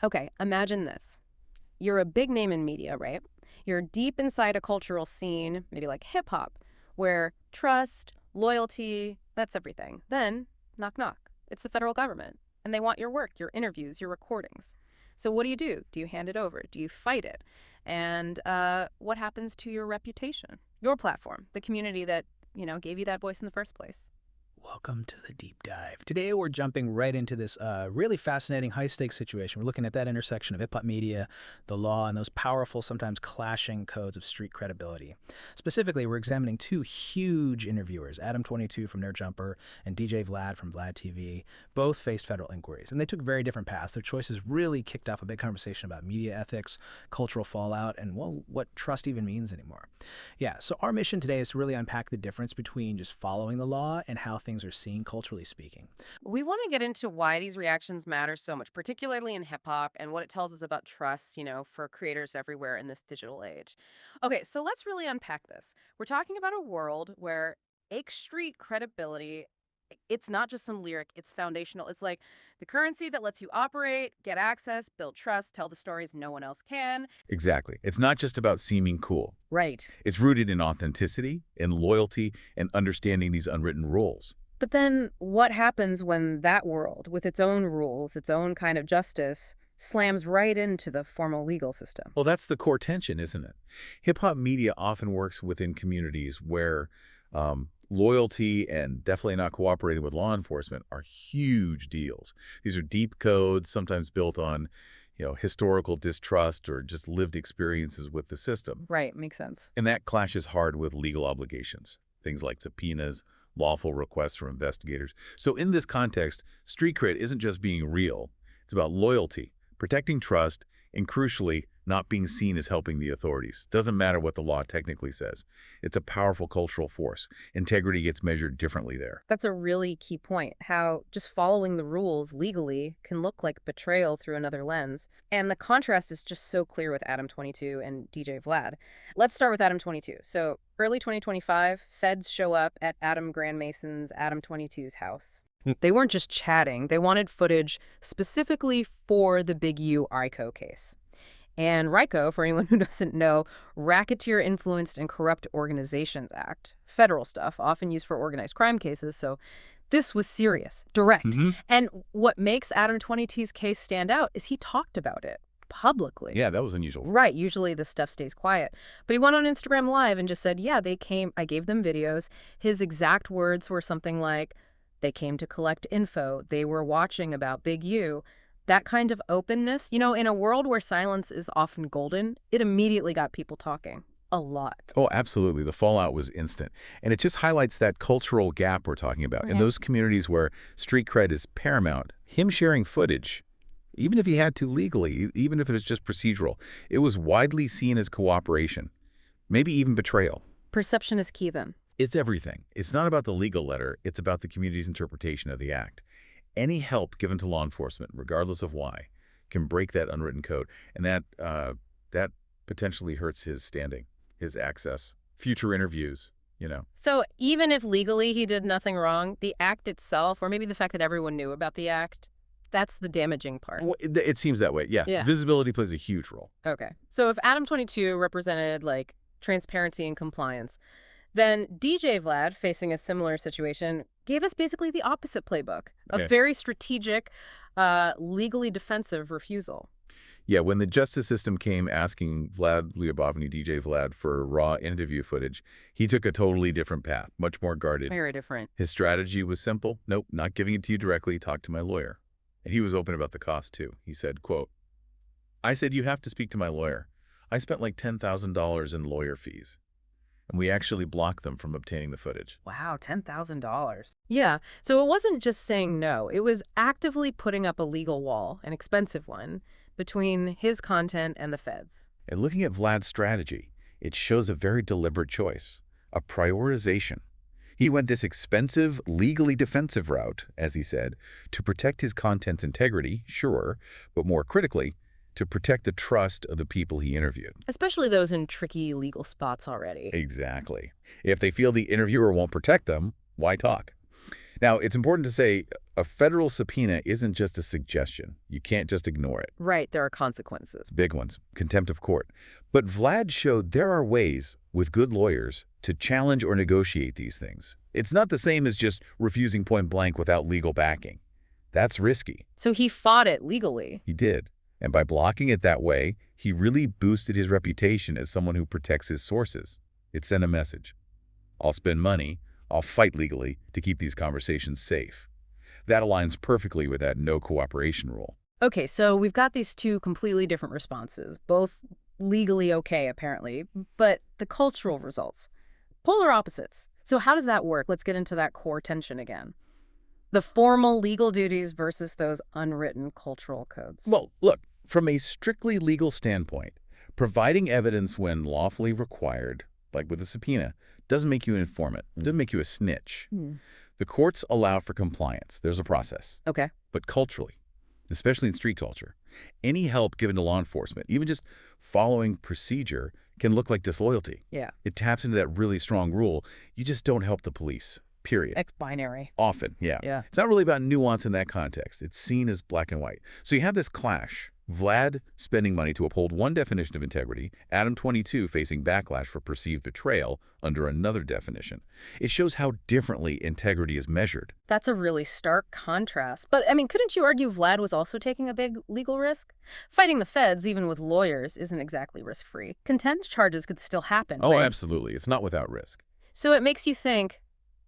Okay, imagine this. You're a big name in media, right? You're deep inside a cultural scene, maybe like hip hop, where trust, loyalty, that's everything. Then, knock knock. It's the federal government, and they want your work, your interviews, your recordings. So what do? Do you hand it over? Do you fight it? And what happens to your reputation, your platform, the community that, gave you that voice in the first place? Welcome to the deep dive. Today we're jumping right into this really fascinating high-stakes situation. We're looking at that intersection of hip-hop media, the law, and those powerful, sometimes clashing codes of street credibility. Specifically, we're examining two huge interviewers, Adam22 from Nerd Jumper and DJ Vlad from vladtv. Both faced federal inquiries, and they took very different paths. Their choices really kicked off a big conversation about media ethics, cultural fallout, and, well, what trust even means anymore. Yeah, so our mission today is to really unpack the difference between just following the law and how things are seen culturally speaking. We want to get into why these reactions matter so much, particularly in hip hop, and what it tells us about trust, for creators everywhere in this digital age. Okay, so let's really unpack this. We're talking about a world where Ake Street credibility, it's not just some lyric, it's foundational. It's like the currency that lets you operate, get access, build trust, tell the stories no one else can. Exactly. It's not just about seeming cool. Right. It's rooted in authenticity, in loyalty, and understanding these unwritten rules. But then what happens when that world, with its own rules, its own kind of justice, slams right into the formal legal system? Well, that's the core tension, isn't it? Hip-hop media often works within communities where loyalty and definitely not cooperating with law enforcement are huge deals. These are deep codes, sometimes built on historical distrust or just lived experiences with the system. Right, makes sense. And that clashes hard with legal obligations, things like subpoenas, lawful requests from investigators. So in this context, street cred isn't just being real. It's about loyalty, protecting trust, and crucially, not being seen as helping the authorities. Doesn't matter what the law technically says. It's a powerful cultural force. Integrity gets measured differently there. That's a really key point, how just following the rules legally can look like betrayal through another lens. And the contrast is just so clear with Adam22 and DJ Vlad. Let's start with Adam22. So early 2025, feds show up at Adam Grand Mason's Adam22's house. They weren't just chatting. They wanted footage specifically for the Big U RICO case. And RICO, for anyone who doesn't know, Racketeer Influenced and Corrupt Organizations Act, federal stuff, often used for organized crime cases. So this was serious, direct. And what makes Adam22's case stand out is he talked about it publicly. Yeah, that was unusual. Right. Usually this stuff stays quiet. But he went on Instagram Live and just said, yeah, they came. I gave them videos. His exact words were something like, they came to collect info. They were watching about Big U. That kind of openness, in a world where silence is often golden, it immediately got people talking. A lot. Oh, absolutely. The fallout was instant. And it just highlights that cultural gap we're talking about. In those communities where street cred is paramount, him sharing footage, even if he had to legally, even if it was just procedural, it was widely seen as cooperation, maybe even betrayal. Perception is key then. It's everything. It's not about the legal letter. It's about the community's interpretation of the act. Any help given to law enforcement, regardless of why, can break that unwritten code. And that potentially hurts his standing, his access, future interviews, So even if legally he did nothing wrong, the act itself, or maybe the fact that everyone knew about the act, that's the damaging part. Well, it seems that way. Yeah. Visibility plays a huge role. Okay. So if Adam22 represented, transparency and compliance, then DJ Vlad, facing a similar situation, gave us basically the opposite playbook, a very strategic, legally defensive refusal. Yeah, when the justice system came asking Vlad Lyubovny, DJ Vlad, for raw interview footage, he took a totally different path, much more guarded. Very different. His strategy was simple. Nope, not giving it to you directly. Talk to my lawyer. And he was open about the cost, too. He said, quote, I said, you have to speak to my lawyer. I spent like $10,000 in lawyer fees. And we actually blocked them from obtaining the footage. Wow, $10,000. Yeah, so it wasn't just saying no. It was actively putting up a legal wall, an expensive one, between his content and the feds. And looking at Vlad's strategy, it shows a very deliberate choice, a prioritization. He went this expensive, legally defensive route, as he said, to protect his content's integrity, sure, but more critically, to protect the trust of the people he interviewed. Especially those in tricky legal spots already. Exactly. If they feel the interviewer won't protect them, why talk? Now, it's important to say a federal subpoena isn't just a suggestion. You can't just ignore it. Right, there are consequences. Big ones, contempt of court. But Vlad showed there are ways, with good lawyers, to challenge or negotiate these things. It's not the same as just refusing point blank without legal backing. That's risky. So he fought it legally. He did. And by blocking it that way, he really boosted his reputation as someone who protects his sources. It sent a message. I'll spend money, I'll fight legally to keep these conversations safe. That aligns perfectly with that no cooperation rule. Okay, so we've got these two completely different responses, both legally okay, apparently, but the cultural results, polar opposites. So how does that work? Let's get into that core tension again. The formal legal duties versus those unwritten cultural codes. Well, look, from a strictly legal standpoint, providing evidence when lawfully required, like with a subpoena, doesn't make you an informant. It doesn't make you a snitch. The courts allow for compliance. There's a process. Okay. But culturally, especially in street culture, any help given to law enforcement, even just following procedure, can look like disloyalty. Yeah. It taps into that really strong rule. You just don't help the police, period. Ex-binary. Often, yeah. Yeah. It's not really about nuance in that context. It's seen as black and white. So you have this clash. Vlad spending money to uphold one definition of integrity, Adam 22 facing backlash for perceived betrayal under another definition. It shows how differently integrity is measured. That's a really stark contrast. But, I mean, couldn't you argue Vlad was also taking a big legal risk? Fighting the feds, even with lawyers, isn't exactly risk-free. Contempt charges could still happen, Oh, right? absolutely. It's not without risk. So it makes you think,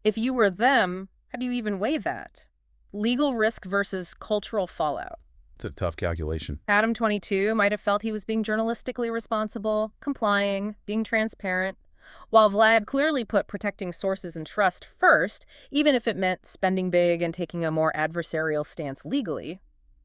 if you were them, how do you even weigh that? Legal risk versus cultural fallout. It's a tough calculation. Adam 22 might have felt he was being journalistically responsible, complying, being transparent, while Vlad clearly put protecting sources and trust first, even if it meant spending big and taking a more adversarial stance legally.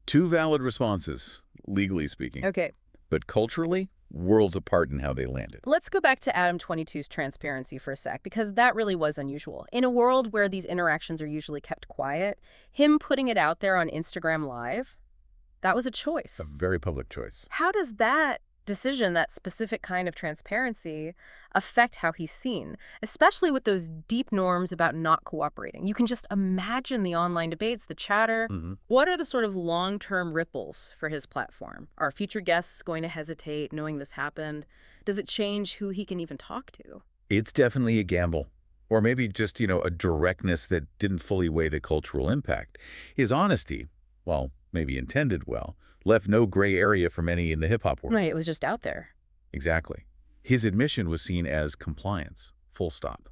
Two valid responses, legally speaking. Okay, But culturally, worlds apart in how they landed. let's go back to Adam 22's transparency for a sec, because that really was unusual. In a world where these interactions are usually kept quiet, him putting it out there on Instagram Live, that was a choice. A very public choice. How does that decision, that specific kind of transparency, affect how he's seen, especially with those deep norms about not cooperating? You can just imagine the online debates, the chatter. What are the sort of long-term ripples for his platform? Are future guests going to hesitate knowing this happened? Does it change who he can even talk to? It's definitely a gamble. Or maybe just, a directness that didn't fully weigh the cultural impact. His honesty, well, maybe intended well, left no gray area for many in the hip-hop world. Right, it was just out there. Exactly. His admission was seen as compliance, full stop.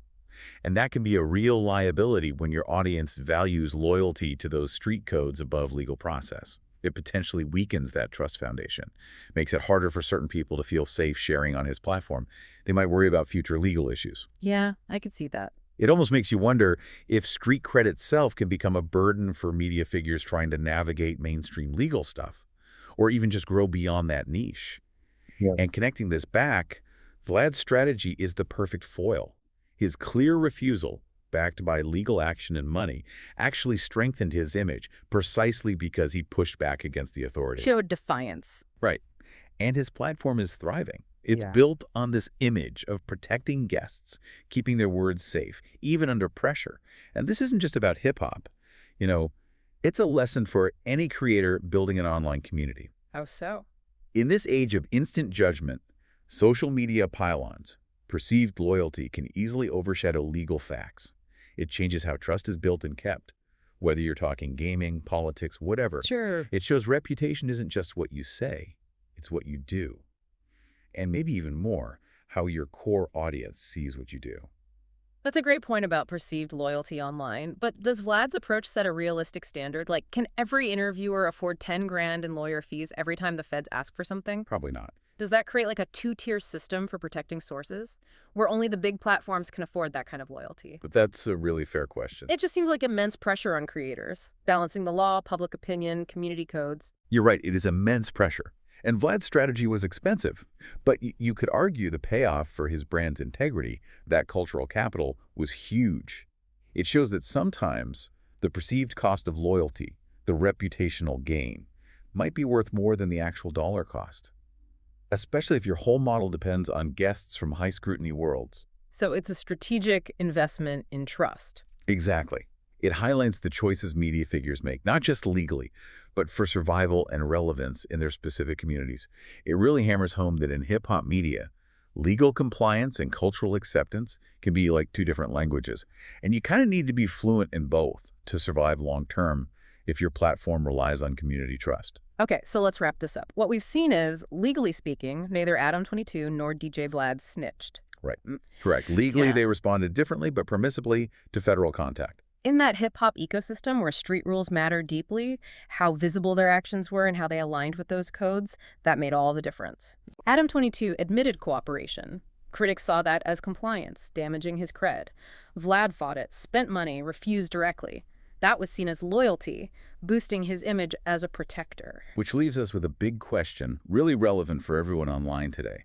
And that can be a real liability when your audience values loyalty to those street codes above legal process. It potentially weakens that trust foundation, makes it harder for certain people to feel safe sharing on his platform. They might worry about future legal issues. Yeah, I could see that. It almost makes you wonder if street cred itself can become a burden for media figures trying to navigate mainstream legal stuff, or even just grow beyond that niche. Yeah. And connecting this back, Vlad's strategy is the perfect foil. His clear refusal, backed by legal action and money, actually strengthened his image precisely because he pushed back against the authority. Showed defiance. Right. And his platform is thriving. It's Yeah. built on this image of protecting guests, keeping their words safe, even under pressure. And this isn't just about hip-hop. It's a lesson for any creator building an online community. How so? In this age of instant judgment, social media pylons, perceived loyalty can easily overshadow legal facts. It changes how trust is built and kept. Whether you're talking gaming, politics, whatever. Sure. It shows reputation isn't just what you say, it's what you do. And maybe even more, how your core audience sees what you do. That's a great point about perceived loyalty online. But does Vlad's approach set a realistic standard? Like, can every interviewer afford 10 grand in lawyer fees every time the feds ask for something? Probably not. Does that create like a two-tier system for protecting sources, where only the big platforms can afford that kind of loyalty? But that's a really fair question. It just seems like immense pressure on creators, balancing the law, public opinion, community codes. You're right, it is immense pressure. And Vlad's strategy was expensive. But you could argue the payoff for his brand's integrity, that cultural capital, was huge. It shows that sometimes the perceived cost of loyalty, the reputational gain, might be worth more than the actual dollar cost. Especially if your whole model depends on guests from high-scrutiny worlds. So it's a strategic investment in trust. Exactly. It highlights the choices media figures make, not just legally, but for survival and relevance in their specific communities. It really hammers home that in hip-hop media, legal compliance and cultural acceptance can be like two different languages. And you kind of need to be fluent in both to survive long-term if your platform relies on community trust. Okay, so let's wrap this up. What we've seen is, legally speaking, neither Adam 22 nor DJ Vlad snitched. Right. Mm, Correct. Legally, Yeah. they responded differently, but permissibly to federal contact. In that hip-hop ecosystem where street rules matter deeply, how visible their actions were and how they aligned with those codes, that made all the difference. Adam 22 admitted cooperation. Critics saw that as compliance, damaging his cred. Vlad fought it, spent money, refused directly. That was seen as loyalty, boosting his image as a protector. Which leaves us with a big question, really relevant for everyone online today.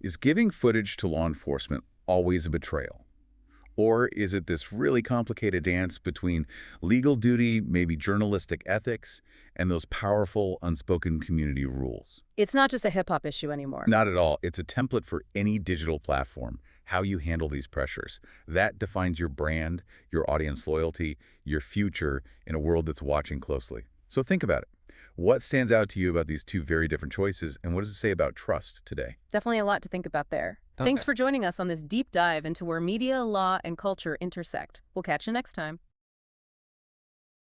Is giving footage to law enforcement always a betrayal? Or is it this really complicated dance between legal duty, maybe journalistic ethics, and those powerful, unspoken community rules? It's not just a hip-hop issue anymore. Not at all. It's a template for any digital platform, how you handle these pressures. That defines your brand, your audience loyalty, your future in a world that's watching closely. So think about it. What stands out to you about these two very different choices, and what does it say about trust today? Definitely a lot to think about there. Thanks for joining us on this deep dive into where media, law, and culture intersect. We'll catch you next time.